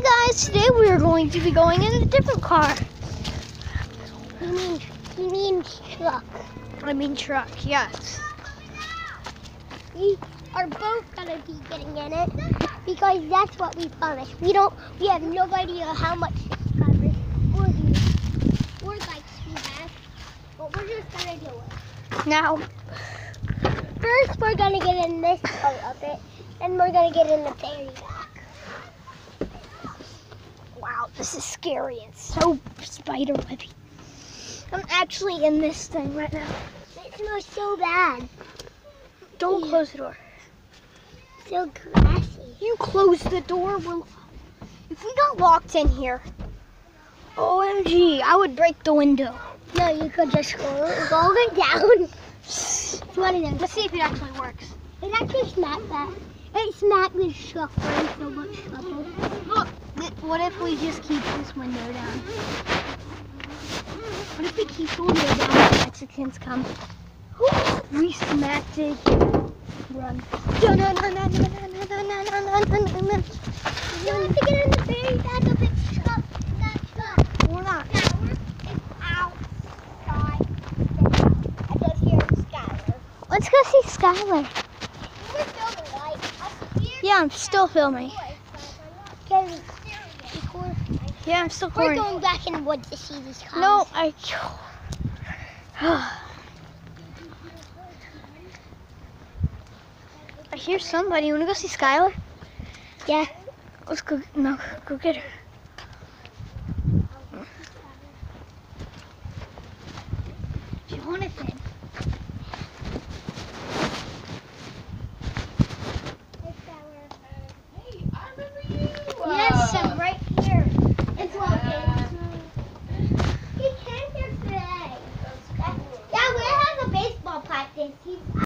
Hey guys, today we are going to be going in a different car. You mean truck? I mean truck, yes. We are both gonna be getting in it because that's what we promised. We have no idea how much subscribers or likes we have, but we're just gonna do it. Now, First, we're gonna get in this part of it, and we're gonna get in the very back. wow, this is scary. It's so spider webby. I'm actually in this thing right now. It smells so bad. Don't close the door. So grassy. You close the door. If we got locked in here, OMG, I would break the window. No, you could just roll it down. It's one of them. Let's see if it actually works. It actually smacked that. It smacked the truck in so much trouble. Look, what if we just keep this window down? What if we keep the window down when the Mexicans come? We smacked it. Run. You have to get in the very back of its truck. That truck. We're not. It's outside. I just hear Skylar. Let's go see Skylar. We're filming, right? Yeah, I'm still filming. Okay. Yeah, I'm still We're recording. going back in the woods to see these cars. No, I hear somebody. You wanna go see Skylar? Yeah. Let's go. No, go get her.